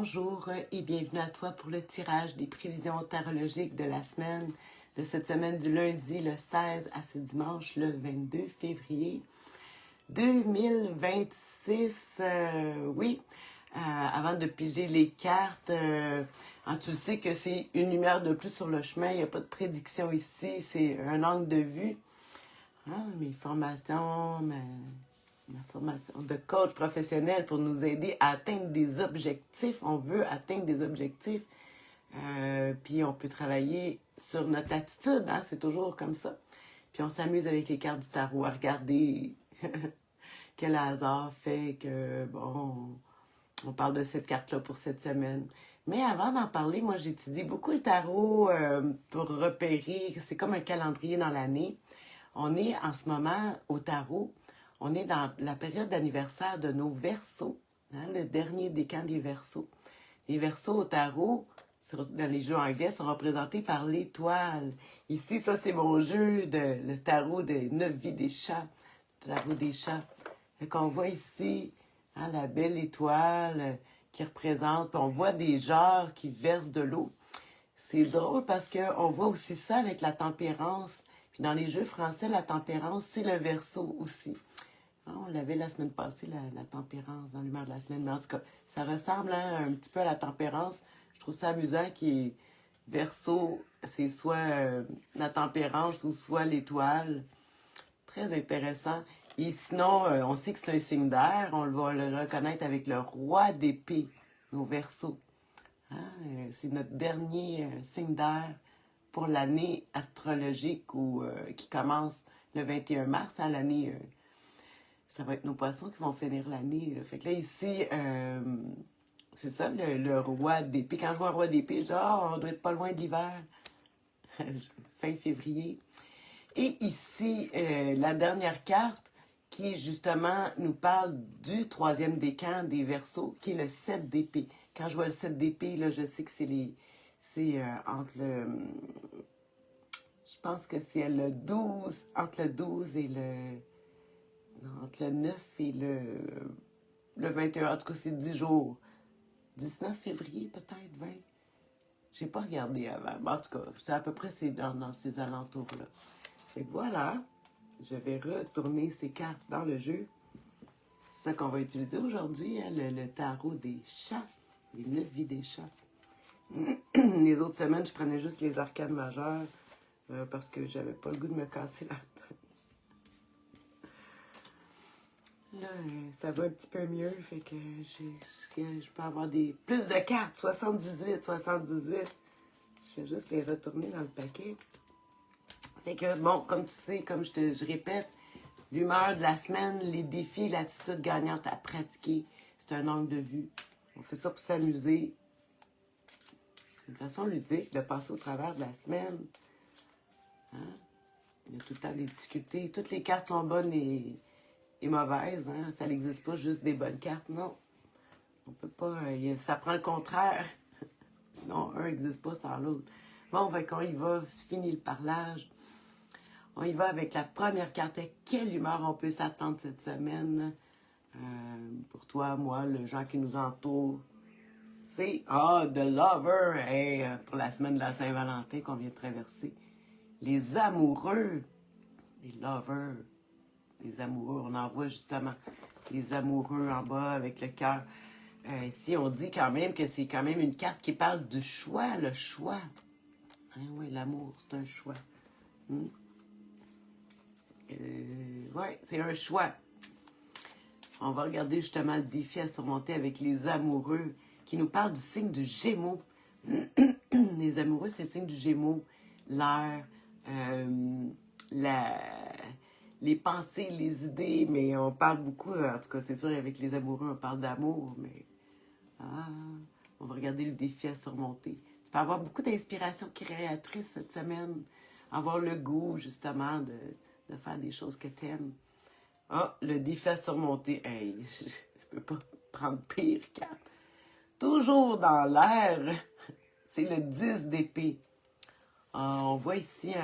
bonjour et bienvenue à toi pour le tirage des prévisions tarologiques de la semaine, de cette semaine du lundi le 16 à ce dimanche le 22 février 2026. Avant de piger les cartes, tu sais que c'est une lumière de plus sur le chemin, il n'y a pas de prédiction ici, c'est un angle de vue. Mes formations, ma formation de coach professionnel pour nous aider à atteindre des objectifs. On veut atteindre des objectifs. Puis on peut travailler sur notre attitude, c'est toujours comme ça. Puis on s'amuse avec les cartes du tarot à regarder quel hasard fait que, on parle de cette carte-là pour cette semaine. Mais avant d'en parler, moi j'étudie beaucoup le tarot pour repérer, c'est comme un calendrier dans l'année. On est en ce moment au tarot, on est dans la période d'anniversaire de nos Verseaux, le dernier décan des Verseaux. Les Verseaux au tarot, dans les jeux anglais, sont représentés par l'étoile. Ici, ça c'est mon jeu, le tarot des 9 vies des chats, le tarot des chats. Fait qu'on voit ici la belle étoile qui représente, puis on voit des jarres qui versent de l'eau. C'est drôle parce qu'on voit aussi ça avec la tempérance. Puis dans les jeux français, la tempérance, c'est le Verseau aussi. On l'avait la semaine passée, la tempérance, dans l'humeur de la semaine. Mais en tout cas, ça ressemble un petit peu à la tempérance. Je trouve ça amusant qui est Verseau, c'est soit la tempérance ou soit l'étoile. Très intéressant. Et sinon, on sait que c'est un signe d'air. On va le reconnaître avec le roi d'épée, nos Verseaux. C'est notre dernier signe d'air pour l'année astrologique qui commence le 21 mars à l'année. Ça va être nos poissons qui vont finir l'année. Fait que là, ici, c'est ça, le roi d'épée. Quand je vois un roi d'épée, je dis, on doit être pas loin de l'hiver. Fin février. Et ici, la dernière carte qui, justement, nous parle du troisième décan des Verseaux, qui est le 7 d'épée. Quand je vois le 7 d'épée, là, je sais que c'est entre le... Je pense que c'est le 12, entre le 12 et le... Non, entre le 9 et le 21. En tout cas, c'est 10 jours. 19 février, peut-être, 20. J'ai pas regardé avant. Mais en tout cas, c'est à peu près dans ces alentours-là. Et voilà, je vais retourner ces cartes dans le jeu. C'est ça qu'on va utiliser aujourd'hui, le tarot des chats, les 9 vies des chats. Les autres semaines, je prenais juste les arcanes majeures parce que j'avais pas le goût de me casser la tête. Là, ça va un petit peu mieux, fait que je peux avoir plus de cartes, 78. Je vais juste les retourner dans le paquet. Fait que, comme tu sais, comme je répète, l'humeur de la semaine, les défis, l'attitude gagnante à pratiquer, c'est un angle de vue. On fait ça pour s'amuser. C'est une façon ludique de passer au travers de la semaine. Il y a tout le temps des difficultés. Toutes les cartes sont bonnes et mauvaises. Ça n'existe pas juste des bonnes cartes, non. On peut pas... ça prend le contraire. Sinon, un n'existe pas sans l'autre. Bon, on y va. Fini le parlage. On y va avec la première carte. À quelle humeur on peut s'attendre cette semaine? Pour toi, moi, les gens qui nous entourent. C'est The Lover. Et pour la semaine de la Saint-Valentin qu'on vient de traverser. Les amoureux. Les lovers. Les amoureux. On en voit justement les amoureux en bas avec le cœur. Ici, on dit quand même que c'est quand même une carte qui parle du choix. Le choix. Oui, l'amour, c'est un choix. C'est un choix. On va regarder justement le défi à surmonter avec les amoureux qui nous parlent du signe du Gémeaux. Les amoureux, c'est le signe du Gémeaux. L'air, les pensées, les idées, mais on parle beaucoup, en tout cas, c'est sûr, avec les amoureux, on parle d'amour, mais on va regarder le défi à surmonter. Tu peux avoir beaucoup d'inspiration créatrice cette semaine, avoir le goût, justement, de faire des choses que tu aimes. Le défi à surmonter. Hey, je peux pas prendre pire carte. Toujours dans l'air, c'est le 10 d'épée. On voit ici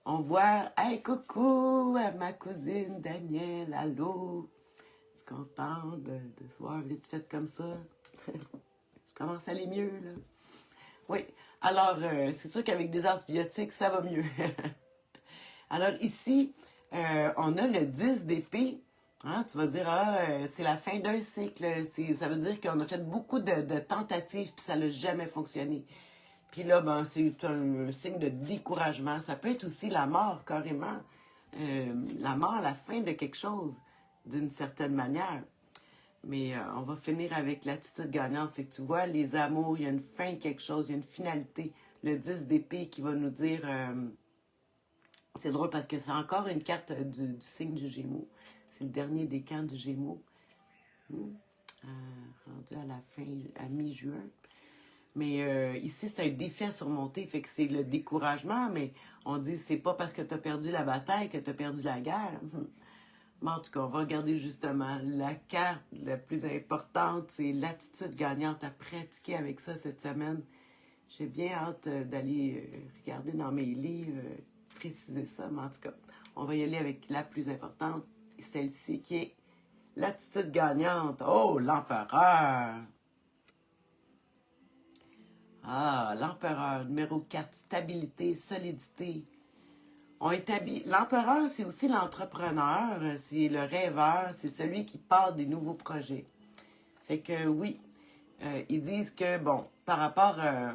on voit, hey, coucou à ma cousine Danielle, allô. Je suis contente de se voir vite fait comme ça. Je commence à aller mieux, là. Oui, alors, c'est sûr qu'avec des antibiotiques, ça va mieux. Alors ici, on a le 10 d'épée. Hein, tu vas dire, c'est la fin d'un cycle. Ça veut dire qu'on a fait beaucoup de tentatives, puis ça n'a jamais fonctionné. Puis là, ben, c'est un signe de découragement. Ça peut être aussi la mort, carrément. La mort à la fin de quelque chose, d'une certaine manière. Mais on va finir avec l'attitude gagnante. Fait que tu vois, les amours, il y a une fin de quelque chose, il y a une finalité. Le 10 d'épée qui va nous dire... c'est drôle parce que c'est encore une carte du signe du Gémeaux. C'est le dernier décan du Gémeaux. Rendu à la fin, à mi-juin. Mais ici, c'est un défi à surmonter, fait que c'est le découragement, mais on dit c'est pas parce que tu as perdu la bataille que tu as perdu la guerre. Mais en tout cas, on va regarder justement la carte la plus importante, c'est l'attitude gagnante à pratiquer avec ça cette semaine. J'ai bien hâte d'aller regarder dans mes livres, préciser ça, mais en tout cas, on va y aller avec la plus importante, celle-ci qui est l'attitude gagnante. Oh, l'empereur! Ah, l'empereur, numéro 4, stabilité, solidité. L'empereur, c'est aussi l'entrepreneur, c'est le rêveur, c'est celui qui part des nouveaux projets. Fait que oui, ils disent que, bon, par rapport à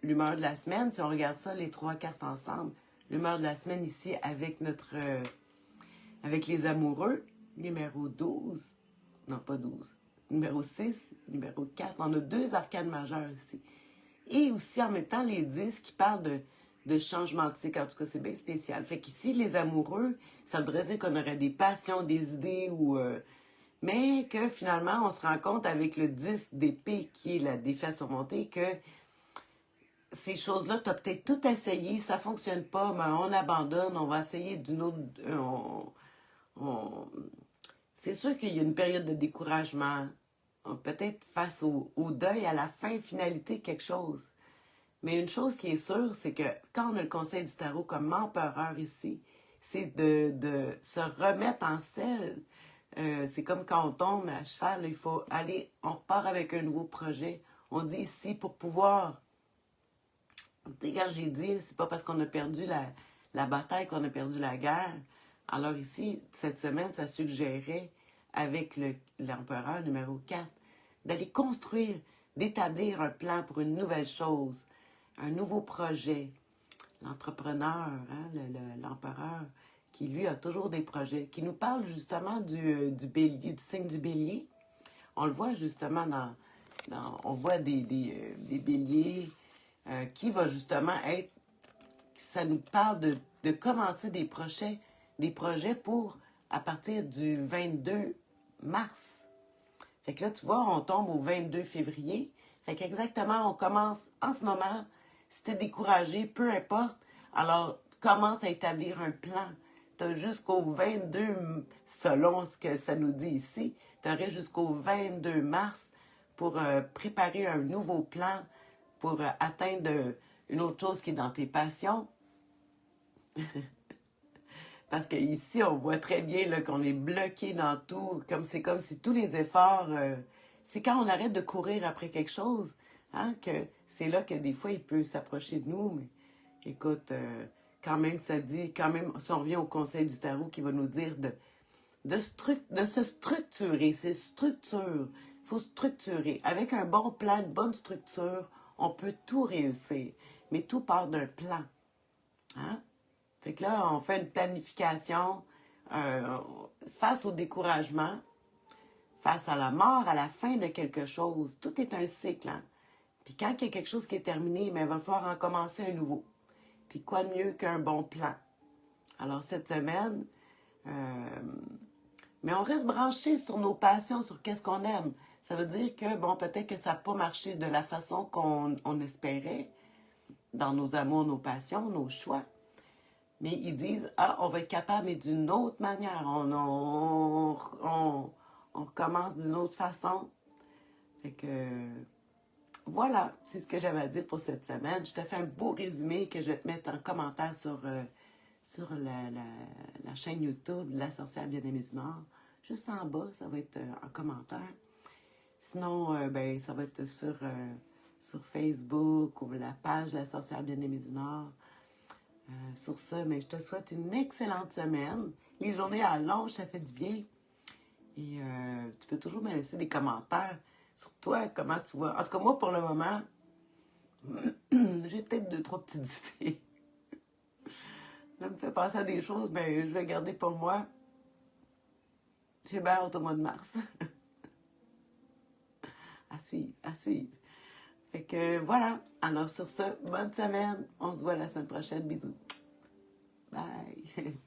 l'humeur de la semaine, si on regarde ça, les trois cartes ensemble, l'humeur de la semaine ici avec avec les amoureux, numéro 12, non pas 12, numéro 6, numéro 4, on a deux arcanes majeures ici. Et aussi, en même temps, les 10 qui parlent de changement de cycle. En tout cas, c'est bien spécial. Fait qu'ici, les amoureux, ça voudrait dire qu'on aurait des passions, des idées, mais que finalement, on se rend compte avec le 10 d'épée, qui est la défi à surmonter, que ces choses-là, tu as peut-être tout essayé, ça ne fonctionne pas, mais on abandonne, on va essayer d'une autre... C'est sûr qu'il y a une période de découragement, peut-être face au deuil, à la fin, finalité, quelque chose. Mais une chose qui est sûre, c'est que quand on a le conseil du tarot comme empereur ici, c'est de se remettre en selle. C'est comme quand on tombe à cheval, il faut aller, on repart avec un nouveau projet. On dit ici, pour pouvoir, quand j'ai dit, c'est pas parce qu'on a perdu la bataille qu'on a perdu la guerre. Alors ici, cette semaine, ça suggérait, avec l'empereur numéro 4, d'aller construire, d'établir un plan pour une nouvelle chose, un nouveau projet. L'entrepreneur, hein, l'empereur, qui lui a toujours des projets, qui nous parle justement du bélier, du signe du bélier. On le voit justement on voit des béliers qui va justement être, ça nous parle de commencer des projets pour, à partir du 22 mars. Fait que là, tu vois, on tombe au 22 février. Fait qu'exactement, on commence en ce moment. Si t'es découragé, peu importe, alors commence à établir un plan. Tu as jusqu'au 22, selon ce que ça nous dit ici, tu aurais jusqu'au 22 mars pour préparer un nouveau plan, pour atteindre une autre chose qui est dans tes passions. Parce qu'ici, on voit très bien là, qu'on est bloqué dans tout, c'est comme si tous les efforts... c'est quand on arrête de courir après quelque chose, hein, que c'est là que des fois, il peut s'approcher de nous. Mais écoute, quand même, ça dit, quand même, si on revient au conseil du tarot qui va nous dire de se structurer, c'est structure. Il faut structurer. Avec un bon plan, une bonne structure, on peut tout réussir. Mais tout part d'un plan. Hein? Fait que là, on fait une planification face au découragement, face à la mort, à la fin de quelque chose. Tout est un cycle. Hein? Puis quand il y a quelque chose qui est terminé, bien, il va falloir en commencer un nouveau. Puis quoi de mieux qu'un bon plan? Alors cette semaine, mais on reste branché sur nos passions, sur qu'est-ce qu'on aime. Ça veut dire que, bon, peut-être que ça n'a pas marché de la façon qu'on espérait dans nos amours, nos passions, nos choix. Mais ils disent, on va être capable, mais d'une autre manière. On commence d'une autre façon. Fait que, voilà, c'est ce que j'avais à dire pour cette semaine. Je te fais un beau résumé que je vais te mettre en commentaire sur la chaîne YouTube La Sorcière Bien-Aimée du Nord. Juste en bas, ça va être en commentaire. Sinon, ben, ça va être sur Facebook ou la page de la sorcière bien-aimée du Nord. Sur ça, mais je te souhaite une excellente semaine. Les journées à l'âge, ça fait du bien. Et tu peux toujours me laisser des commentaires sur toi, comment tu vois. En tout cas, moi, pour le moment, j'ai peut-être 2, 3 petites idées. Ça me fait penser à des choses, mais je vais garder pour moi. J'ai bien hâte au mois de mars. À suivre, à suivre. Fait que voilà. Alors sur ce, bonne semaine. On se voit la semaine prochaine. Bisous. Bye.